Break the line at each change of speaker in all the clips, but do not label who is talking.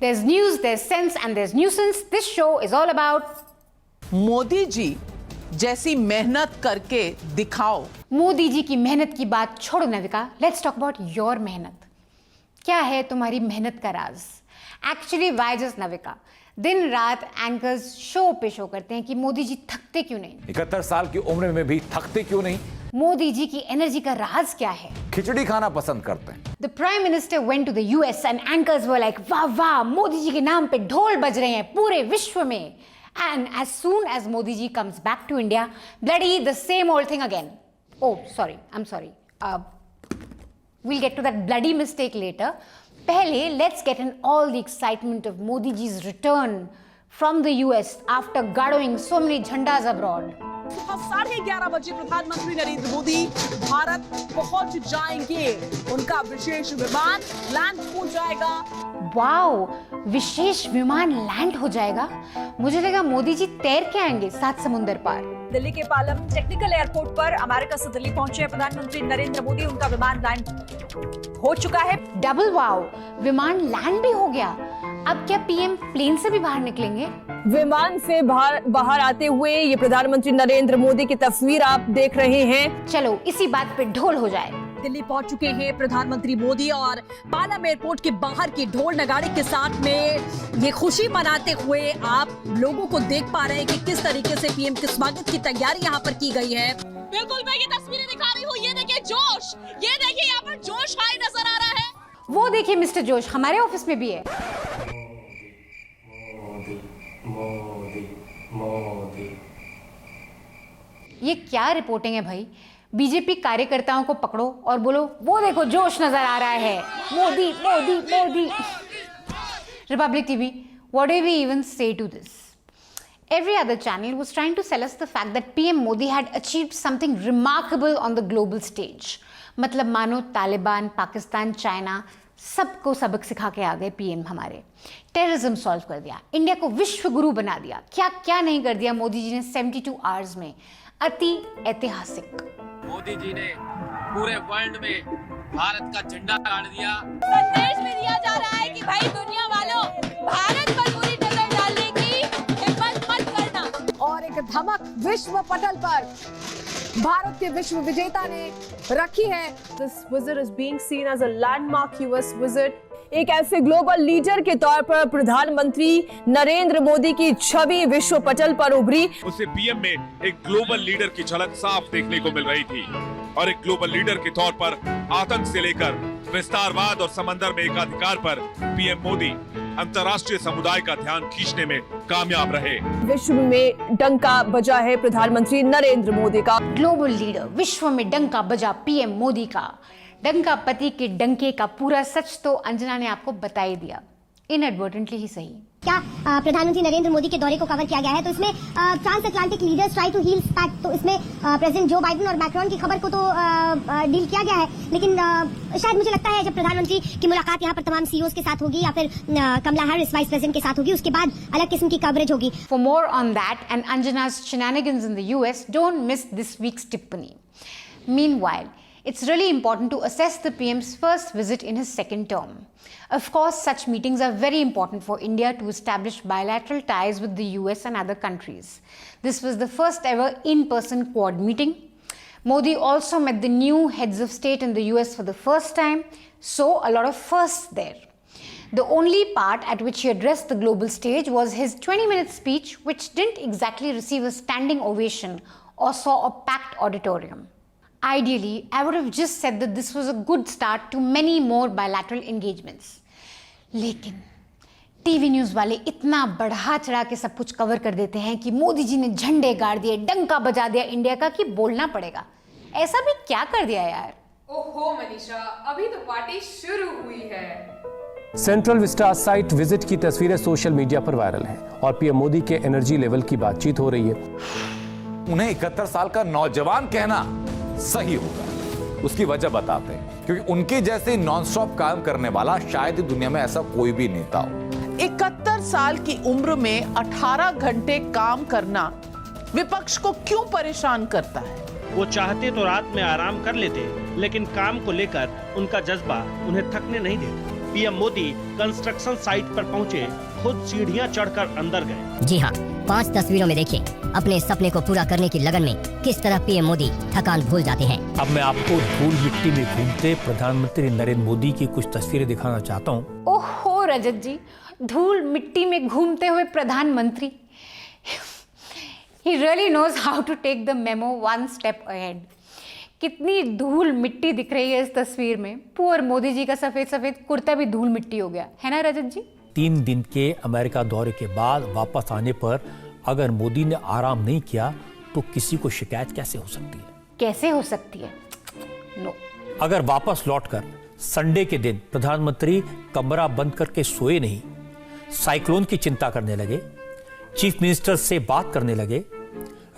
There's news, there's sense, and there's nuisance. This show is all about
Modi ji जैसी मेहनत करके दिखाओ।
मोदी जी की मेहनत की बात छोड़ो Navika, let's talk about your मेहनत। क्या है तुम्हारी मेहनत का राज? Actually why just Navika? दिन रात एंकर्स शो पे शो करते हैं कि मोदी जी थकते क्यों नहीं,
71 साल की उम्र में भी थकते क्यों नहीं,
मोदी जी की एनर्जी का राज क्या है?
खिचड़ी खाना पसंद करते हैं।
The Prime Minister went to the US and anchors were like, वाह वाह, मोदी जी के नाम पे ढोल बज रहे हैं पूरे विश्व में। And as soon as Modi ji comes back to India, bloody the same old thing again. Oh, sorry, I'm sorry. We'll get to that bloody mistake later. Pehle, let's get in all the excitement of Modi ji's return from the US after gathering so many jhandas abroad.
11:30 बजे प्रधानमंत्री नरेंद्र मोदी भारत पहुंच जाएंगे। उनका विशेष विमान land हो जाएगा।
Wow, विशेष विमान land हो जाएगा। मुझे लगा मोदी जी तैर के आएंगे 7 समुंदर पार।
दिल्ली के पालम टेक्निकल एयरपोर्ट पर अमेरिका से दिल्ली पहुंचे प्रधानमंत्री नरेंद्र मोदी। उनका विमान लैंड हो चुका है।
डबल वाओ, विमान लैंड भी हो गया। अब क्या पीएम प्लेन से भी बाहर निकलेंगे?
विमान से बाहर आते हुए ये प्रधानमंत्री नरेंद्र मोदी की तस्वीर आप देख रहे हैं।
चलो इसी बात पे ढोल हो जाए।
दिल्ली पहुंच चुके हैं प्रधानमंत्री मोदी और पालम एयरपोर्ट के बाहर की ढोल नगाड़े के साथ में ये खुशी मनाते हुए आप लोगों को देख पा रहे हैं कि किस तरीके से पीएम के स्वागत की तैयारी यहाँ पर की गई है।
बिल्कुल मैं ये तस्वीरें दिखा रही हूँ। ये देखिए जोश, ये देखिए यहाँ पर जोश हाई नजर आ रहा है।
वो देखिए मिस्टर जोश हमारे ऑफिस में भी है।
मोदी।
ये क्या रिपोर्टिंग है भाई? बीजेपी कार्यकर्ताओं को पकड़ो और बोलो वो देखो जोश नजर आ रहा है, Modi Modi Modi. Republic TV, what do we even say to this? Every other channel was trying to sell us the fact that PM Modi had achieved something remarkable on the global stage. मतलब मानो तालिबान, पाकिस्तान, चाइना सबको सबक सिखा के आ गए PM हमारे। Terrorism solve कर दिया, इंडिया को विश्व गुरु बना दिया। क्या क्या नहीं कर दिया मोदी जी ने 72 आवर्स में। अति ऐतिहासिक।
मोदी जी ने पूरे वर्ल्ड में भारत का झंडा गाड़ दिया।
संदेश में दिया जा रहा है कि भाई दुनिया वालों, भारत पर पूरी नजर डालने की हिम्मत मत करना।
और एक धमक विश्व पटल पर भारत के विश्व विजेता ने रखी है।
This visit is being seen as a landmark US visit. एक ऐसे ग्लोबल लीडर के तौर पर प्रधानमंत्री नरेंद्र मोदी की छवि विश्व पटल पर उभरी।
उसे पीएम में एक ग्लोबल लीडर की झलक साफ देखने को मिल रही थी और एक ग्लोबल लीडर के तौर पर आतंक से लेकर विस्तारवाद और समंदर में एकाधिकार पर पीएम मोदी अंतर्राष्ट्रीय समुदाय का ध्यान खींचने में कामयाब रहे।
विश्व में डंका बजा है प्रधानमंत्री नरेंद्र मोदी का।
ग्लोबल लीडर, विश्व में डंका बजा पीएम मोदी का। डंका पति के डंके का पूरा सच तो अंजना ने आपको बता ही दिया, इनएडवर्टेंटली ही सही।
क्या प्रधानमंत्री नरेंद्र मोदी के दौरे को कवर किया गया है? तो इसमें trans Atlantic leaders try to heal pact, तो इसमें प्रेसिडेंट जो बाइडेन और मैक्रोन की खबर को तो डील किया गया है, लेकिन शायद मुझे लगता है जब प्रधानमंत्री की मुलाकात यहाँ पर तमाम सीईओज के साथ होगी या फिर कमला हैरिस वाइस प्रेसिडेंट के साथ होगी, उसके बाद अलग किस्म की कवरेज होगी।
For more on that and Anjana's shenanigans in the US, don't miss this week's tippani. Meanwhile, it's really important to assess the PM's first visit in his second term. Of course, such meetings are very important for India to establish bilateral ties with the US and other countries. This was the first ever in-person Quad meeting. Modi also met the new heads of state in the US for the first time, so a lot of firsts there. The only part at which he addressed the global stage was his 20-minute speech, which didn't exactly receive a standing ovation or saw a packed auditorium. Ideally, I would have just said that this was a good start to many more bilateral engagements. लेकिन TV news वाले इतना बढ़ा चढ़ा के सब कुछ cover कर देते हैं कि मोदी जी ने झंडे गाड़ दिए, डंका बजा दिया इंडिया का, कि बोलना पड़ेगा। ऐसा भी क्या कर दिया यार?
ओहो मनीषा, अभी तो पार्टी शुरू हुई है।
सेंट्रल विस्टा साइट विजिट की तस्वीरें सोशल मीडिया पर वायरल हैं और पीएम मोदी के एनर्जी लेवल की बातचीत हो रही है।
उन्हें 71 साल का नौजवान कहना सही होगा। उसकी वजह बताते हैं, क्योंकि उनके जैसे नॉनस्टॉप काम करने वाला शायद दुनिया में ऐसा कोई भी नेता हो।
71 साल की उम्र में 18 घंटे काम करना विपक्ष को क्यों परेशान करता है?
वो चाहते तो रात में आराम कर लेते, लेकिन काम को लेकर उनका जज्बा उन्हें थकने नहीं देता।
पीएम मोदी कंस्ट्रक्शन साइट पर पहुंचे, खुद सीढ़ियां चढ़कर अंदर गए।
जी हाँ, 5 तस्वीरों में देखिए अपने सपने को पूरा करने की लगन में किस तरह पीएम मोदी थकान भूल जाते हैं।
अब मैं आपको धूल मिट्टी में घूमते प्रधानमंत्री नरेंद्र मोदी की कुछ तस्वीरें दिखाना चाहता हूँ।
ओहो रजत जी, धूल मिट्टी में घूमते हुए प्रधानमंत्री। He really knows how to take the memo one step ahead. कितनी धूल मिट्टी दिख रही है इस तस्वीर में। पुअर मोदी जी का सफेद सफेद कुर्ता भी धूल मिट्टी हो गया है ना रजत जी।
3 दिन के अमेरिका दौरे के बाद वापस आने पर अगर मोदी ने आराम नहीं किया तो किसी को शिकायत कैसे हो सकती है?
कैसे हो सकती है? नो।
अगर वापस लौटकर संडे के दिन प्रधानमंत्री कमरा बंद करके सोए नहीं, साइक्लोन की चिंता करने लगे, चीफ मिनिस्टर से बात करने लगे,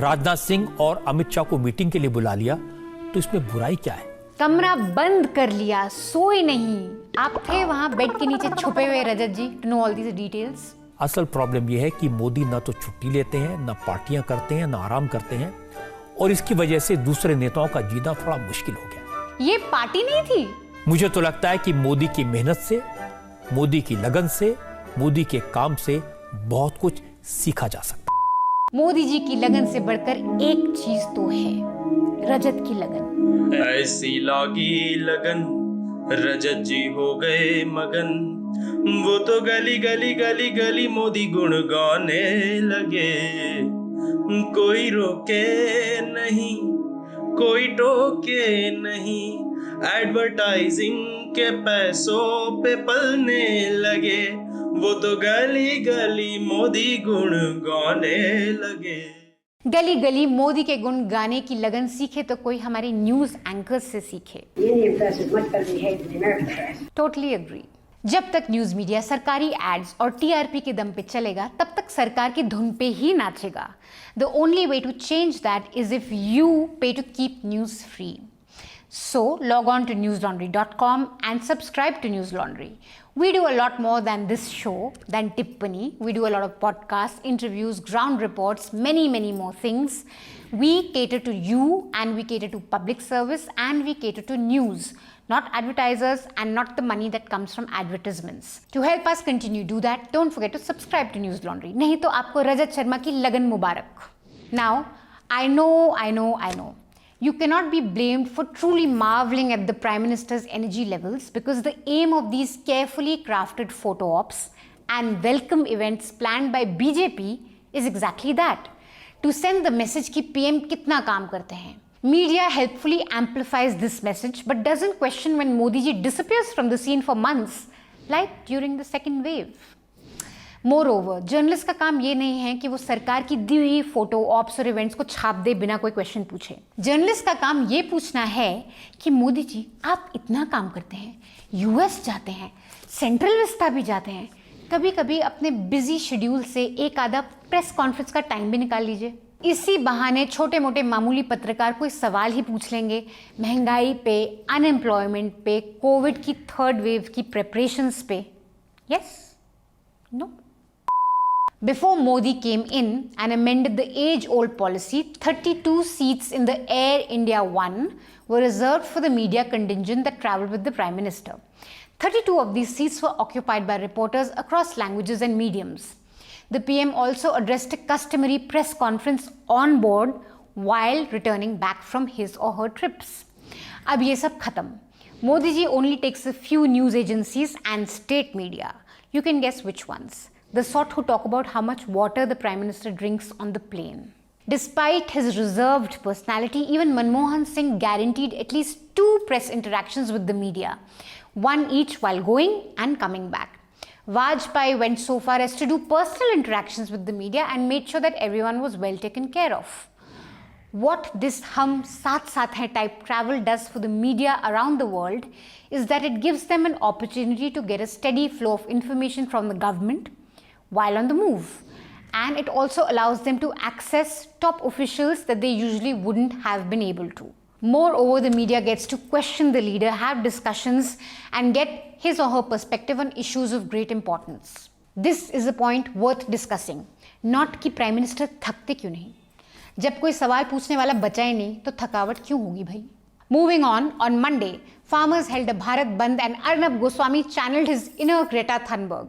राजनाथ सिंह और अमित शाह को मीटिंग के लिए बुला लिया, तो इसमें बुराई क्या है?
कमरा बंद कर लिया, सोए नहीं, आप थे वहां बेड के नीचे छुपे हुए Rajat ji, to know all these details.
असल प्रॉब्लम यह है कि मोदी ना तो छुट्टी लेते हैं, ना पार्टियां करते हैं, ना आराम करते हैं, और इसकी वजह से दूसरे नेताओं का जीना थोड़ा मुश्किल हो गया।
ये पार्टी नहीं थी।
मुझे तो लगता है कि मोदी की मेहनत से, मोदी की लगन से, मोदी के काम से बहुत कुछ सीखा जा सकता है।
मोदी जी की लगन से बढ़कर एक चीज तो है, रजत की लगन।
ऐसी लागी लगन, रजत जी हो गए मगन, वो तो गली गली गली गली मोदी गुण गाने लगे। कोई रोके नहीं, कोई टोके नहीं, एडवर्टाइजिंग के पैसों पे पलने लगे, वो तो गली गली मोदी गुण गाने लगे।
गली गली मोदी के गुण गाने की लगन सीखे तो कोई हमारे न्यूज एंकर्स से सीखे। Totally agree. जब तक न्यूज मीडिया सरकारी एड्स और टीआरपी के दम पे चलेगा, तब तक सरकार की धुन पे ही नाचेगा। The only way to change that is if you pay to keep news free. So log on to newslaundry.com and subscribe to News Laundry. We do a lot more than this show, than Tippani. We do a lot of podcasts, interviews, ground reports, many more things. We cater to you and we cater to public service and we cater to news, not advertisers and not the money that comes from advertisements. To help us continue do that, don't forget to subscribe to News Laundry. नहीं तो आपको रजत शर्मा की लगन मुबारक. Now, I know. You cannot be blamed for truly marveling at the Prime Minister's energy levels because the aim of these carefully crafted photo ops and welcome events planned by BJP is exactly that, to send the message कि PM कितना काम करते हैं. Media helpfully amplifies this message but doesn't question when Modi ji disappears from the scene for months, like during the second wave. Moreover, journalist का काम ये नहीं है कि वो सरकार की दी हुई फोटो ऑप्स और इवेंट्स को छाप दे बिना कोई क्वेश्चन पूछे। जर्नलिस्ट का काम ये पूछना है कि मोदी जी आप इतना काम करते हैं, यूएस जाते हैं, सेंट्रल विस्टा भी जाते हैं, कभी कभी अपने बिजी शेड्यूल से एक आधा प्रेस कॉन्फ्रेंस का टाइम भी निकाल लीजिए। इसी बहाने छोटे मोटे मामूली पत्रकार कोई सवाल ही पूछ लेंगे महंगाई पे, अनएम्प्लॉयमेंट पे, कोविड की 3rd वेव की प्रिपरेशंस पे। Yes? No? Before Modi came in and amended the age-old policy, 32 seats in the Air India One were reserved for the media contingent that travelled with the Prime Minister. 32 of these seats were occupied by reporters across languages and mediums. The PM also addressed a customary press conference on board while returning back from his or her trips. अब ये सब खत्म. Modi ji only takes a few news agencies and state media. You can guess which ones. The sort who talk about how much water the Prime Minister drinks on the plane. Despite his reserved personality, even Manmohan Singh guaranteed at least 2 press interactions with the media, one each while going and coming back. Vajpayee went so far as to do personal interactions with the media and made sure that everyone was well taken care of. What this hum saath saath hai type travel does for the media around the world is that it gives them an opportunity to get a steady flow of information from the government while on the move, and it also allows them to access top officials that they usually wouldn't have been able to. Moreover, the media gets to question the leader, have discussions and get his or her perspective on issues of great importance. This is a point worth discussing, not कि Prime Minister थकते क्यों नहीं। जब कोई सवाल पूछने वाला बचा ही नहीं तो थकावट क्यों होगी भाई। Moving on Monday, farmers held a Bharat Bandh and Arnab Goswami channeled his inner Greta Thunberg.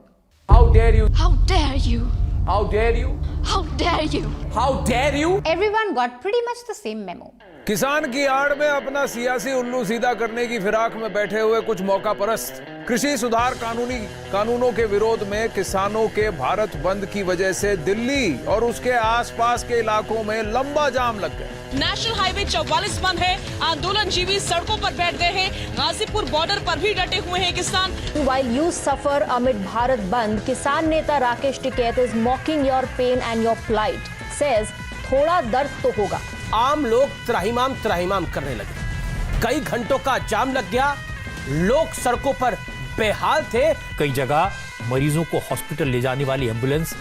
How dare you?
How dare you?
How dare you?
How dare you?
How dare you?
Everyone got pretty much the same memo.
किसान की आड़ में अपना सियासी उल्लू सीधा करने की फिराक में बैठे हुए कुछ मौका परस्त कृषि सुधार कानूनों के विरोध में किसानों के भारत बंद की वजह से दिल्ली और उसके आसपास के इलाकों में लंबा जाम लग गया।
नेशनल हाईवे 44 बंद है, आंदोलनजीवी सड़कों पर बैठ गए हैं, गाजीपुर बॉर्डर पर भी डटे हुए हैं किसान।
While you suffer amid Bharat Bandh, किसान नेता Rakesh Tikait is mocking your pain and your plight. Says थोड़ा दर्द तो होगा।
आम लोग त्राहिमाम करने लगे। कई घंटों का जाम लग गया, लोग सड़कों पर बेहाल थे।
कई जगह मरीजों को हॉस्पिटल ले जाने वाली एम्बुलेंस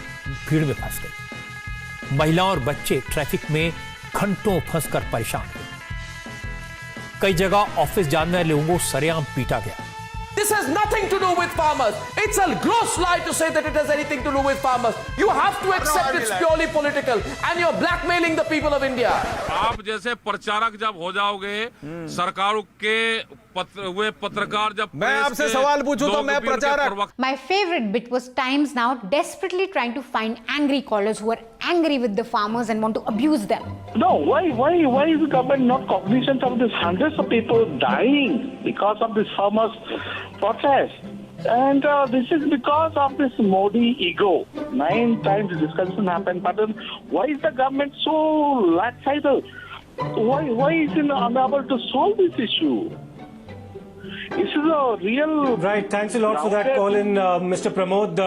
भीड़ में फंस गई। महिलाएं और बच्चे ट्रैफिक में घंटों फंसकर परेशान हुए। कई जगह ऑफिस जाने वाले लोगों को सरेआम पीटा गया।
This has nothing to do with farmers. It's a gross lie to say that it has anything to do with farmers. You have to accept it's purely political and you're blackmailing the people of India.
आप जैसे प्रचारक जब हो जाओगे, सरकारों के पत्रकार जब
मैं आपसे सवाल पूछूं तो मैं प्रचारक।
My favorite bit was Times Now desperately trying to find angry callers who are angry with the farmers and want to abuse them.
No, why is the government not cognizant of this hundreds of people dying because of this farmers' protest? And this is because of this Modi ego. 9 times the discussion happened, but then why is the government so lackadaisical? Why is it unable to solve this issue? This is a real...
Right, thanks a lot for that call in, Mr. Pramod.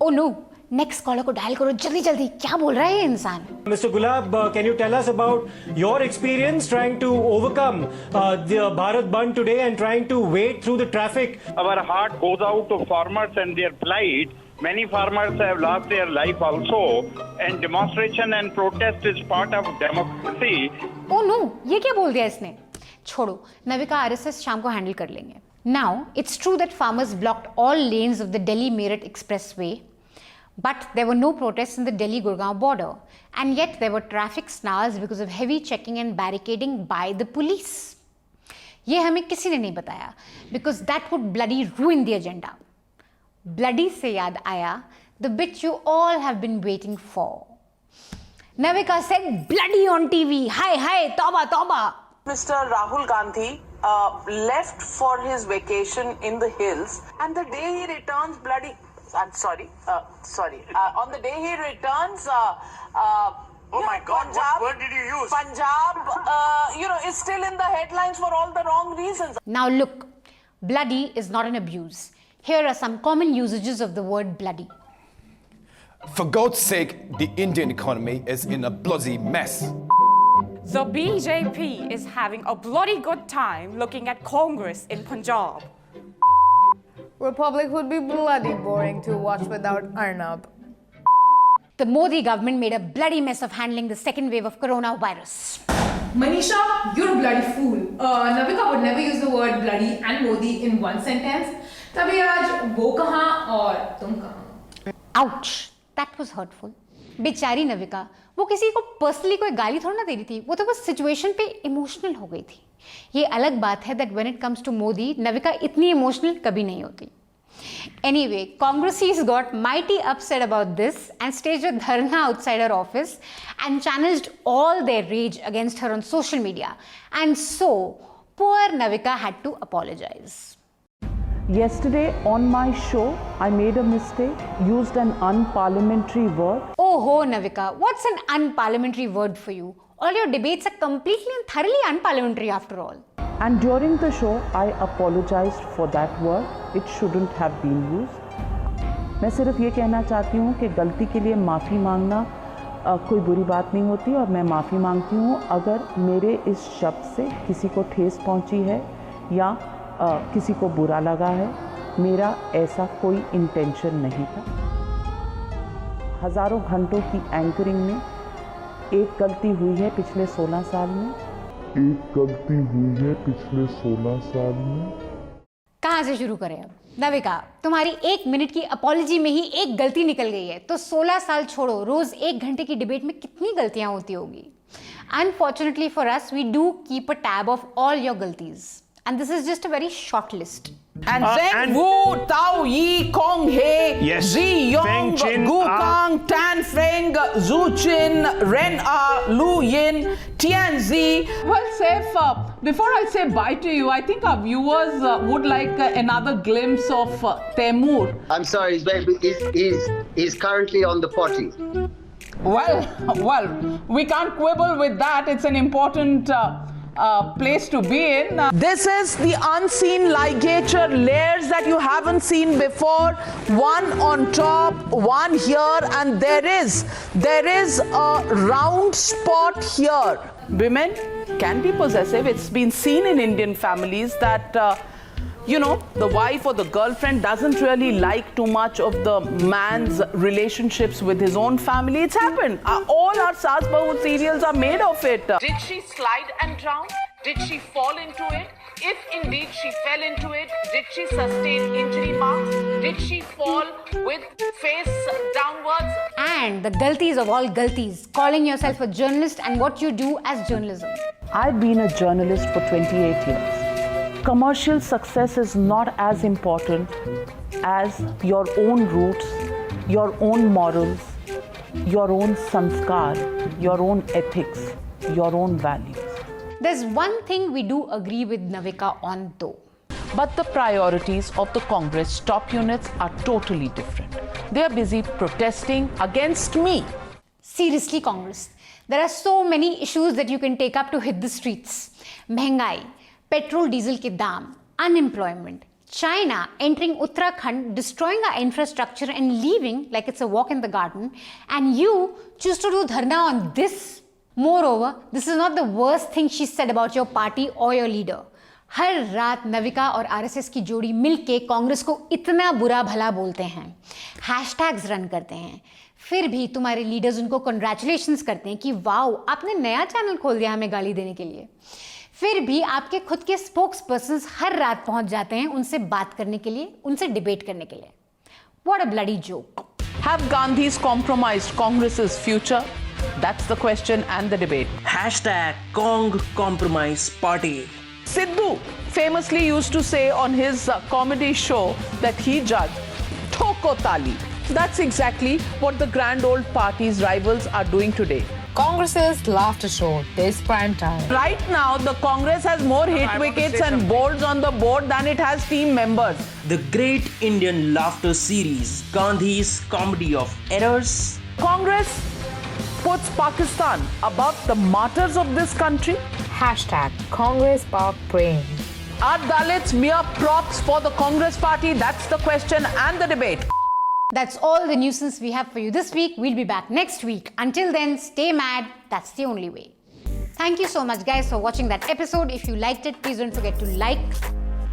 Oh no, next caller को dial करो जल्दी, क्या बोल रहा है ये इंसान?
Mr. Gulab, can you tell us about your experience trying to overcome the Bharat Bandh today and trying to wade through the traffic?
Our heart goes out to farmers and their plight. Many farmers have lost their life also, and demonstration and protest is part of democracy.
Oh no, ये क्या बोल दिया इसने? छोड़ो, Navika RSS शाम को handle कर लेंगे. Now, it's true that farmers blocked all lanes of the Delhi-Meerut expressway, but there were no protests in the Delhi-Gurgaon border, and yet there were traffic snarls because of heavy checking and barricading by the police. ये हमें किसी ने नहीं बताया, because that would bloody ruin the agenda. Bloody से याद आया, the bit you all have been waiting for. Navika said bloody on TV. Hi, tauba.
Mr. Rahul Gandhi left for his vacation in the hills, and the day he returns, on the day he returns,
Oh my God,
Punjab,
what word did you use?
Punjab, is still in the headlines for all the wrong reasons.
Now look, bloody is not an abuse. Here are some common usages of the word bloody.
For God's sake, the Indian economy is in a bloody mess.
The BJP is having a bloody good time looking at Congress in Punjab.
Republic would be bloody boring to watch without Arnab.
The Modi government made a bloody mess of handling the second wave of coronavirus.
Manisha, you're a bloody fool. Navika would never use the word bloody and Modi in one sentence. तभी आज वो कहाँ और तुम कहाँ?
Ouch! That was hurtful. बेचारी नविका, वो किसी को पर्सनली कोई गाली थोड़ा ना दे रही थी, वो तो बस सिचुएशन पे इमोशनल हो गई थी. ये अलग बात है that when it comes to Modi, Navika इतनी इमोशनल कभी नहीं होती. Anyway, Congressies got mighty upset about this and staged a dharna outside her office and channeled all their rage against her on social media. And so, poor Navika had to apologize.
Yesterday on my show, I made a mistake, used an unparliamentary word.
Oh ho, Navika, what's an unparliamentary word for you? All your debates are completely and thoroughly unparliamentary after all.
And during the show, I apologized for that word. It shouldn't have been used. मैं सिर्फ ये कहना चाहती हूँ कि गलती के लिए माफ़ी मांगना कोई बुरी बात नहीं होती और मैं माफ़ी मांगती हूँ अगर मेरे इस शब्द से किसी को ठेस पहुँची है या किसी को बुरा लगा है. मेरा ऐसा कोई इंटेंशन नहीं था. हज़ारों घंटों की एंकरिंग में एक गलती हुई है पिछले 16 साल में. कहाँ से शुरू करें अब? नविका, तुम्हारी 1 मिनट की अपॉलजी में ही एक गलती निकल गई है, तो 16 साल छोड़ो, रोज 1 घंटे की डिबेट में कितनी गलतियां होती होगी.
Unfortunately for us, we do keep a tab of all your galtis. And this is just a very short list.
And Zheng Wu, Tao Yi, Kong He,
Yes.
Zi Yong,
Feng Chin,
Gu Kang, Tan Feng, Zhu Chin, Ren A, Lu Yin, Tian Zi.
Well, Saif, before I say bye to you, I think our viewers would like another glimpse of Taimur.
I'm sorry, he's currently on the potty.
Well, we can't quibble with that. It's an important place to be in.
This is the unseen ligature layers that you haven't seen before. One on top, one here, and there is a round spot here. Women can be possessive. It's been seen in Indian families that the wife or the girlfriend doesn't really like too much of the man's relationships with his own family. It's happened. All our Saas Bahu serials are made of it. Did she slide and drown? Did she fall into it? If indeed she fell into it, did she sustain injury marks? Did she fall with face downwards?
And the galtis of all galtis, calling yourself a journalist and what you do as journalism.
I've been a journalist for 28 years. Commercial success is not as important as your own roots, your own morals, your own sanskar, your own ethics, your own values.
There's one thing we do agree with Navika on though.
But the priorities of the Congress top units are totally different. They are busy protesting against me.
Seriously, Congress, there are so many issues that you can take up to hit the streets. Mehengai, petrol diesel ke daam, unemployment, China entering Uttarakhand, destroying our infrastructure and leaving like it's a walk in the garden, and you choose to do dharna on this. Moreover, this is not the worst thing she said about your party or your leader. हर रात नविका और RSS की जोड़ी मिलके कांग्रेस को इतना बुरा भला बोलते हैं, हैशटैग्स रन करते हैं, फिर भी तुम्हारे लीडर्स उनको कंग्रेचुलेशंस करते हैं कि वाओ आपने नया चैनल खोल दिया हमें गाली देने के लिए। फिर भी आपके खुद के स्पोक्स पर्सन्स हर रात पहुंच जाते हैं उनसे बात करने के लिए, उनसे डिबेट करने के लिए। What a bloody joke.
Have Gandhis compromised Congress's future? That's the question and the debate.
#Kong Compromise Party.
Sidhu famously used to say on his comedy show that he judged Thoko Tali. That's exactly what the grand old party's rivals are doing today.
Congress's laughter show, this prime time.
Right now, the Congress has more hit wickets and bowls on the board than it has team members.
The Great Indian Laughter Series, Gandhi's Comedy of Errors.
Congress puts Pakistan above the martyrs of this country.
Congress Park Prem.
Are Dalits mere props for the Congress party? That's the question and the debate.
That's all the nuisance we have for you this week. We'll be back next week. Until then, stay mad. That's the only way. Thank you so much, guys, for watching that episode. If you liked it, please don't forget to like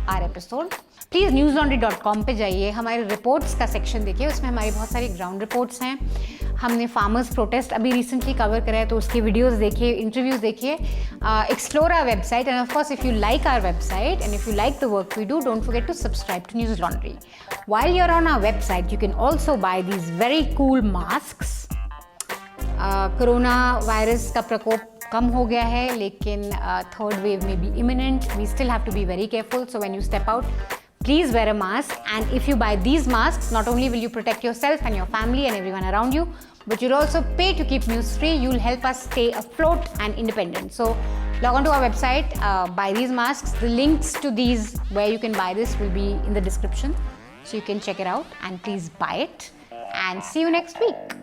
our episode. Please newslaundry.com पे जाइए, हमारे reports का section देखिए, उसमें हमारी बहुत सारी ground reports हैं। हमने फार्मर्स प्रोटेस्ट अभी रिसेंटली कवर करा है, तो उसकी वीडियोस देखिए, इंटरव्यूज देखिए, explore our website, and of course if you like our website and if you like the work we do, don't forget to subscribe to Newslaundry. While you're on our website, you can also buy these very cool masks. Coronavirus का प्रकोप कम हो गया है, लेकिन third wave में be imminent. We still have to be very careful. So when you step out, please wear a mask, and if you buy these masks, not only will you protect yourself and your family and everyone around you, but you'll also pay to keep news free. You'll help us stay afloat and independent. So log on to our website, buy these masks. The links to these where you can buy this will be in the description, so you can check it out, and please buy it, and see you next week.